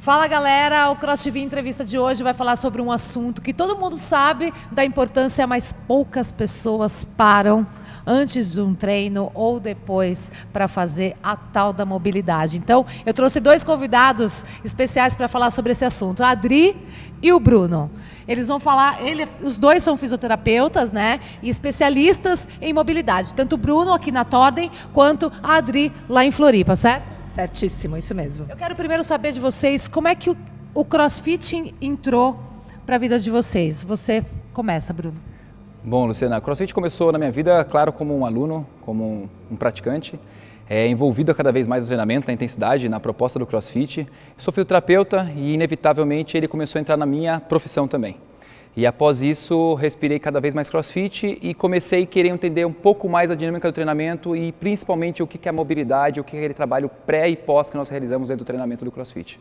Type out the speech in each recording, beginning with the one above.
Fala galera, o Cross TV Entrevista de hoje vai falar sobre um assunto que todo mundo sabe da importância, mas poucas pessoas param antes de um treino ou depois para fazer a tal da mobilidade. Então, eu trouxe dois convidados especiais para falar sobre esse assunto, a Adri e o Bruno. Eles vão falar, os dois são fisioterapeutas, né, e especialistas em mobilidade, tanto o Bruno aqui na Tordem, quanto a Adri lá em Floripa, certo? Certíssimo, isso mesmo. Eu quero primeiro saber de vocês, como é que o CrossFit entrou para a vida de vocês? Você começa, Bruno. Bom, Luciana, a CrossFit começou na minha vida, claro, como um aluno, como um praticante, envolvido cada vez mais no treinamento, na intensidade, na proposta do CrossFit. Eu sou fisioterapeuta e, inevitavelmente, ele começou a entrar na minha profissão também. E após isso, respirei cada vez mais CrossFit e comecei a querer entender um pouco mais a dinâmica do treinamento e principalmente o que é a mobilidade, o que é aquele trabalho pré e pós que nós realizamos dentro do treinamento do CrossFit.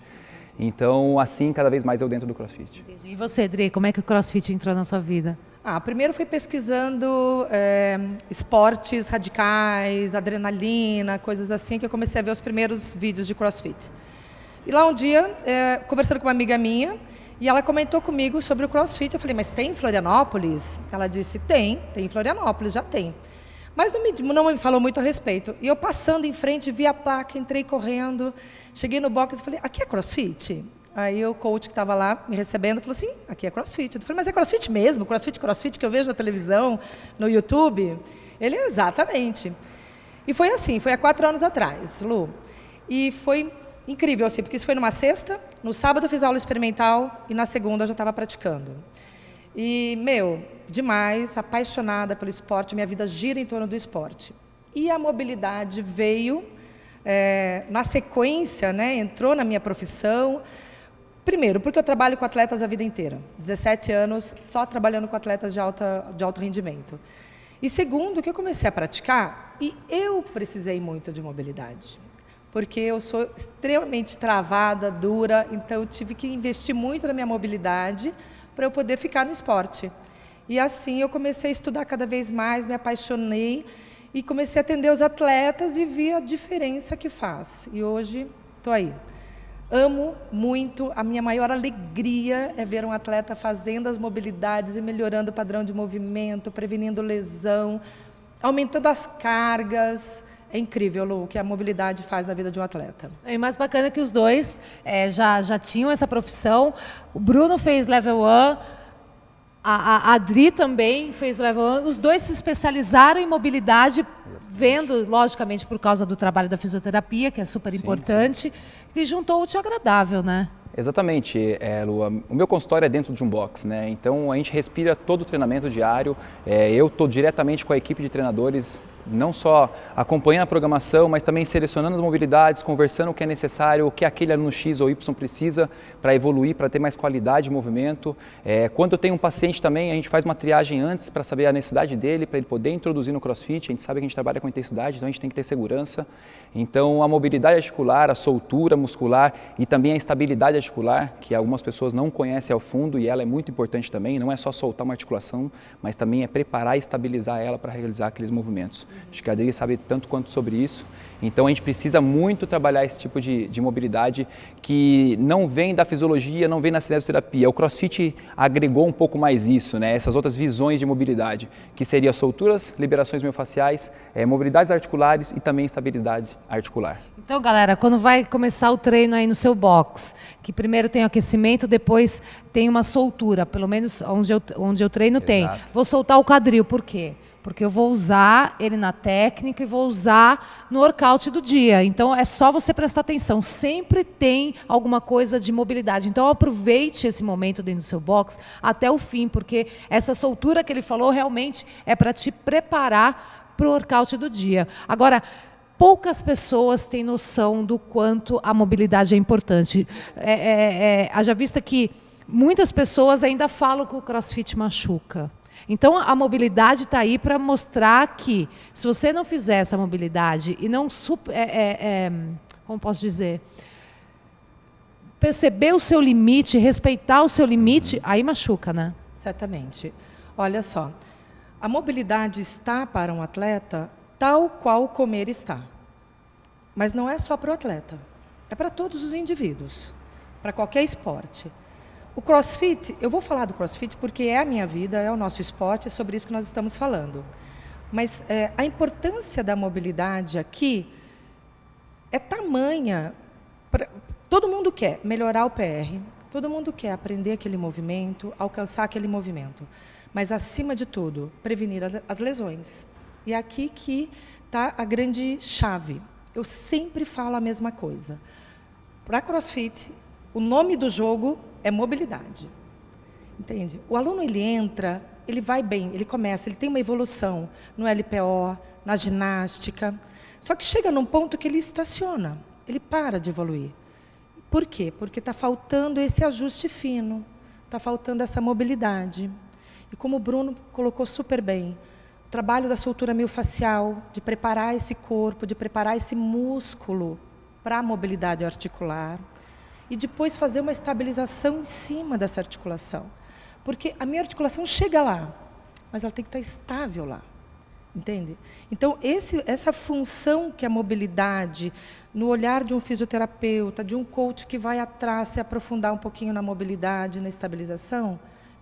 Então, assim, cada vez mais eu dentro do CrossFit. E você, Adri, como é que o CrossFit entrou na sua vida? Primeiro fui pesquisando esportes radicais, adrenalina, coisas assim, que eu comecei a ver os primeiros vídeos de CrossFit. E lá um dia, conversando com uma amiga minha, e ela comentou comigo sobre o CrossFit. Eu falei, mas tem em Florianópolis? Ela disse, tem em Florianópolis, já tem. Mas não me falou muito a respeito. E eu passando em frente, vi a placa, entrei correndo, cheguei no box e falei, aqui é CrossFit? Aí o coach que estava lá me recebendo falou assim, aqui é CrossFit. Eu falei, mas é CrossFit mesmo? CrossFit que eu vejo na televisão, no YouTube? Ele, exatamente. E foi assim, foi há 4 anos atrás, Lu. E foi incrível, assim, porque isso foi numa sexta, no sábado eu fiz aula experimental e na segunda eu já estava praticando. E, demais, apaixonada pelo esporte, minha vida gira em torno do esporte. E a mobilidade veio na sequência, né, entrou na minha profissão. Primeiro, porque eu trabalho com atletas a vida inteira, 17 anos só trabalhando com atletas de alto rendimento. E segundo, que eu comecei a praticar e eu precisei muito de mobilidade. Porque eu sou extremamente travada, dura, então eu tive que investir muito na minha mobilidade para eu poder ficar no esporte. E assim eu comecei a estudar cada vez mais, me apaixonei e comecei a atender os atletas e vi a diferença que faz. E hoje estou aí. Amo muito, a minha maior alegria é ver um atleta fazendo as mobilidades e melhorando o padrão de movimento, prevenindo lesão, aumentando as cargas. É incrível, Lu, o que a mobilidade faz na vida de um atleta. E mais bacana que os dois já tinham essa profissão. O Bruno fez Level 1, a Adri também fez Level 1. Os dois se especializaram em mobilidade, vendo, logicamente, por causa do trabalho da fisioterapia, que é super importante, e juntou o útil ao agradável, né? Exatamente, Lua. O meu consultório é dentro de um box, né? Então a gente respira todo o treinamento diário. Eu estou diretamente com a equipe de treinadores, não só acompanhando a programação, mas também selecionando as mobilidades, conversando o que é necessário, o que aquele aluno X ou Y precisa para evoluir, para ter mais qualidade de movimento. Quando eu tenho um paciente também, a gente faz uma triagem antes para saber a necessidade dele, para ele poder introduzir no CrossFit. A gente sabe que a gente trabalha com intensidade, então a gente tem que ter segurança. Então a mobilidade articular, a soltura muscular e também a estabilidade articular, que algumas pessoas não conhecem ao fundo e ela é muito importante também, não é só soltar uma articulação, mas também é preparar e estabilizar ela para realizar aqueles movimentos. Acho que a Adri sabe tanto quanto sobre isso. Então a gente precisa muito trabalhar esse tipo de mobilidade que não vem da fisiologia, não vem na cinesioterapia. O CrossFit agregou um pouco mais isso, né? Essas outras visões de mobilidade, que seria solturas, liberações miofasciais, mobilidades articulares e também estabilidade articular. Então, galera, quando vai começar o treino aí no seu box, que primeiro tem o aquecimento, depois tem uma soltura, pelo menos onde eu treino tem. Vou soltar o quadril, por quê? Porque eu vou usar ele na técnica e vou usar no workout do dia. Então, é só você prestar atenção. Sempre tem alguma coisa de mobilidade. Então, aproveite esse momento dentro do seu box até o fim, porque essa soltura que ele falou realmente é para te preparar para o workout do dia. Agora, poucas pessoas têm noção do quanto a mobilidade é importante. Haja vista que muitas pessoas ainda falam que o CrossFit machuca. Então, a mobilidade está aí para mostrar que, se você não fizer essa mobilidade e não, como posso dizer, perceber o seu limite, respeitar o seu limite, aí machuca, né? Certamente. Olha só, a mobilidade está para um atleta tal qual comer está. Mas não é só para o atleta, é para todos os indivíduos. para qualquer esporte. O CrossFit, eu vou falar do CrossFit porque é a minha vida, é o nosso esporte, é sobre isso que nós estamos falando. Mas a importância da mobilidade aqui é tamanha. Todo mundo quer melhorar o PR, todo mundo quer aprender aquele movimento, alcançar aquele movimento. Mas, acima de tudo, prevenir as lesões. E é aqui que está a grande chave. Eu sempre falo a mesma coisa. Para CrossFit, o nome do jogo é mobilidade. Entende? O aluno, ele entra, ele vai bem, ele começa, ele tem uma evolução no LPO, na ginástica. Só que chega num ponto que ele estaciona, ele para de evoluir. Por quê? Porque está faltando esse ajuste fino, está faltando essa mobilidade. E como o Bruno colocou super bem, o trabalho da soltura miofascial, de preparar esse corpo, de preparar esse músculo para a mobilidade articular, e depois fazer uma estabilização em cima dessa articulação. Porque a minha articulação chega lá, mas ela tem que estar estável lá. Entende? Então, essa função que a mobilidade, no olhar de um fisioterapeuta, de um coach que vai atrás, se aprofundar um pouquinho na mobilidade, na estabilização,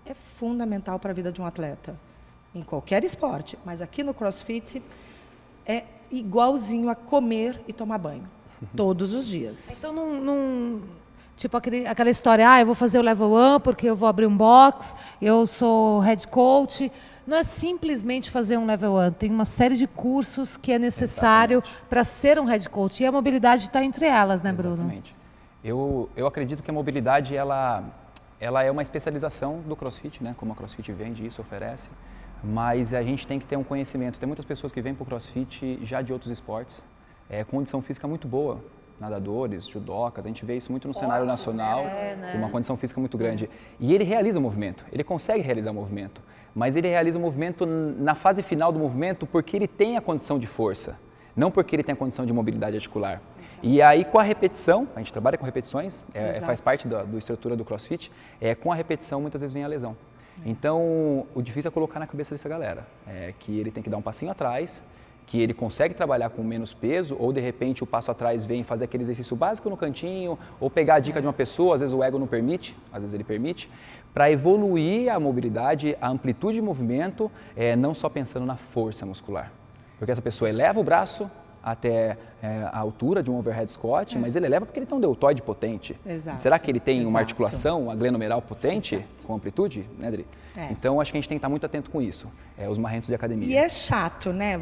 é fundamental para a vida de um atleta. Em qualquer esporte, mas aqui no CrossFit é igualzinho a comer e tomar banho. Todos os dias. Então, tipo aquela história, eu vou fazer o level 1 porque eu vou abrir um box, eu sou head coach. Não é simplesmente fazer um level 1, tem uma série de cursos que é necessário para ser um head coach. E a mobilidade está entre elas, né, Bruno? Exatamente. Eu acredito que a mobilidade ela é uma especialização do CrossFit, né? Como a CrossFit vende isso, oferece. Mas a gente tem que ter um conhecimento. Tem muitas pessoas que vêm para o CrossFit já de outros esportes, condição física muito boa. Nadadores, judocas, a gente vê isso muito no cenário nacional, com uma condição física muito grande. E ele realiza o movimento, ele consegue realizar o movimento, mas ele realiza o movimento na fase final do movimento porque ele tem a condição de força, não porque ele tem a condição de mobilidade articular. E aí, com a repetição, a gente trabalha com repetições, faz parte da estrutura do CrossFit, com a repetição muitas vezes vem a lesão. Então, o difícil é colocar na cabeça dessa galera, que ele tem que dar um passinho atrás, que ele consegue trabalhar com menos peso, ou de repente o passo atrás vem fazer aquele exercício básico no cantinho, ou pegar a dica de uma pessoa, às vezes o ego não permite, às vezes ele permite, para evoluir a mobilidade, a amplitude de movimento, não só pensando na força muscular. Porque essa pessoa eleva o braço até a altura de um overhead squat, mas ele eleva porque ele tem um deltoide potente. Exato. Será que ele tem uma articulação, uma glenomeral potente, com amplitude, né, Adri? Então, acho que a gente tem que estar muito atento com isso, os marrentos de academia. E é chato, né?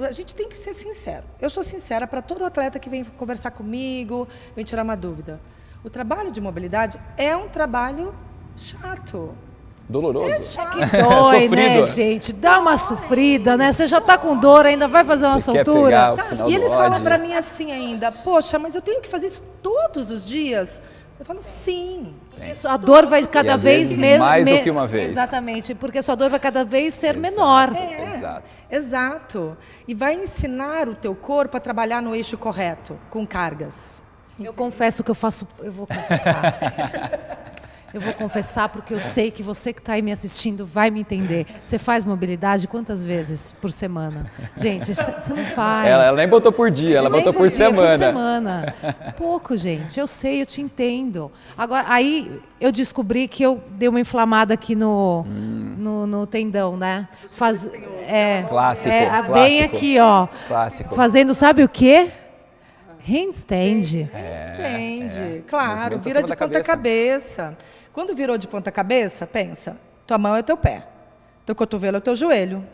A gente tem que ser sincero. Eu sou sincera para todo atleta que vem conversar comigo, vem tirar uma dúvida. O trabalho de mobilidade é um trabalho chato. Doloroso. É chato. Que dói, né, gente? Dá uma sofrida, né? Você já está com dor, ainda vai fazer uma soltura. E eles falam para mim assim ainda, poxa, mas eu tenho que fazer isso todos os dias? Eu falo, sim. A dor vai cada vez mais do que uma vez. Exatamente, porque a sua dor vai cada vez ser menor. Exato. E vai ensinar o teu corpo a trabalhar no eixo correto, com cargas. Eu confesso que eu faço... Eu vou confessar. Eu vou confessar porque eu sei que você que está aí me assistindo vai me entender. Você faz mobilidade quantas vezes por semana? Gente, você não faz. Ela nem botou por dia, ela botou por semana. Por semana. Pouco, gente. Eu sei, eu te entendo. Agora, aí eu descobri que eu dei uma inflamada aqui no tendão, né? Clássico. Bem aqui, ó. Clássico. Fazendo, sabe o quê? Handstand. Claro, vira de ponta cabeça. Quando virou de ponta cabeça, pensa, tua mão é o teu pé, teu cotovelo é o teu joelho,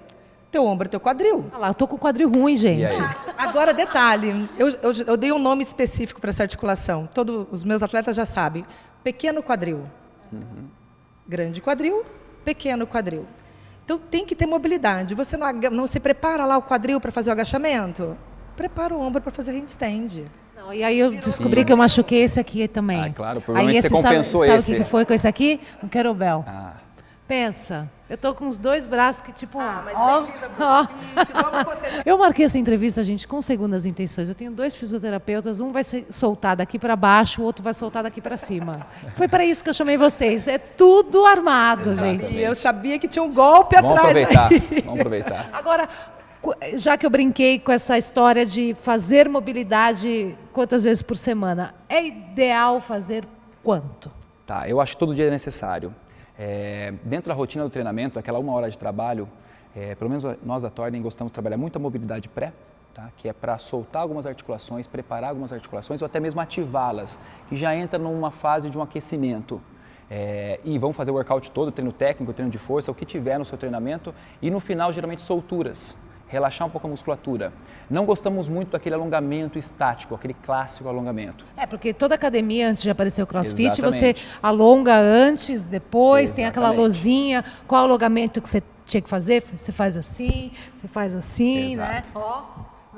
teu ombro é o teu quadril. Olha lá, eu tô com o quadril ruim, gente. Agora, detalhe, eu dei um nome específico para essa articulação, todos os meus atletas já sabem, pequeno quadril, grande quadril, pequeno quadril. Então tem que ter mobilidade, você não se prepara lá o quadril para fazer o agachamento? Prepara o ombro para fazer handstand. Não, e aí eu descobri que eu machuquei esse aqui também. Claro, provavelmente aí você compensou sabe esse. Sabe o que foi com esse aqui? Um kettlebell. Pensa, eu tô com os dois braços que tipo... Eu marquei essa entrevista, gente, com segundas intenções. Eu tenho 2 fisioterapeutas, um vai ser soltar daqui para baixo, o outro vai soltar daqui para cima. Foi para isso que eu chamei vocês. É tudo armado, gente. E eu sabia que tinha um golpe atrás. Vamos aproveitar. Agora, já que eu brinquei com essa história de fazer mobilidade quantas vezes por semana, é ideal fazer quanto? Tá, eu acho que todo dia é necessário. Dentro da rotina do treinamento, aquela 1 hora de trabalho, pelo menos nós da Torden gostamos de trabalhar muito a mobilidade pré, tá? Que é para soltar algumas articulações, preparar algumas articulações ou até mesmo ativá-las, que já entra numa fase de um aquecimento. E vão fazer o workout todo, treino técnico, treino de força, o que tiver no seu treinamento e no final geralmente solturas, relaxar um pouco a musculatura. Não gostamos muito daquele alongamento estático, aquele clássico alongamento. Porque toda academia, antes de aparecer o CrossFit, Exatamente. você alonga antes, depois, tem aquela Exatamente. lozinha, qual alongamento que você tinha que fazer? Você faz assim, né? Exato. Ó,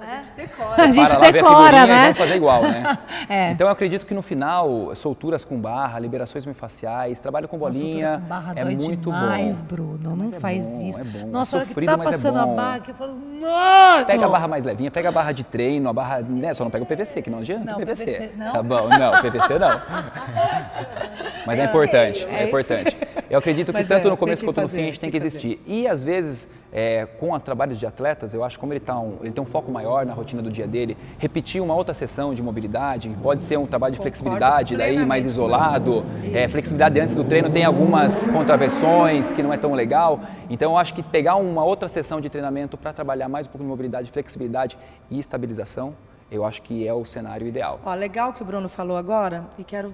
A né? gente decora. A gente Para lá, vê a decora, figurinha e né? vamos fazer igual, né? É. Então eu acredito que no final, solturas com barra, liberações miofasciais, trabalho com bolinha, Com barra é dói muito demais, bom. Bruno. Não Mas é faz bom, isso. é bom. Nossa, É a hora que sofrido, tá mas é passando a bom. barra, que eu falo, não! Pega a barra mais levinha, pega a barra de treino, a barra, né, só não pega o PVC, que não adianta Não, o PVC. PVC não? Tá bom, não, PVC não. Mas é importante, É é importante. Eu acredito que Mas tanto no tem começo que quanto no fazer, fim a gente tem tem que que existir. E às vezes, com o trabalho de atletas, eu acho que como ele tem um foco maior na rotina do dia dele, repetir uma outra sessão de mobilidade, pode ser um trabalho de Concordo flexibilidade, daí mais plenamente com isolado, flexibilidade antes do treino tem algumas contraversões que não é tão legal, então eu acho que pegar uma outra sessão de treinamento para trabalhar mais um pouco de mobilidade, flexibilidade e estabilização, eu acho que é o cenário ideal. Ó, legal que o Bruno falou agora, e quero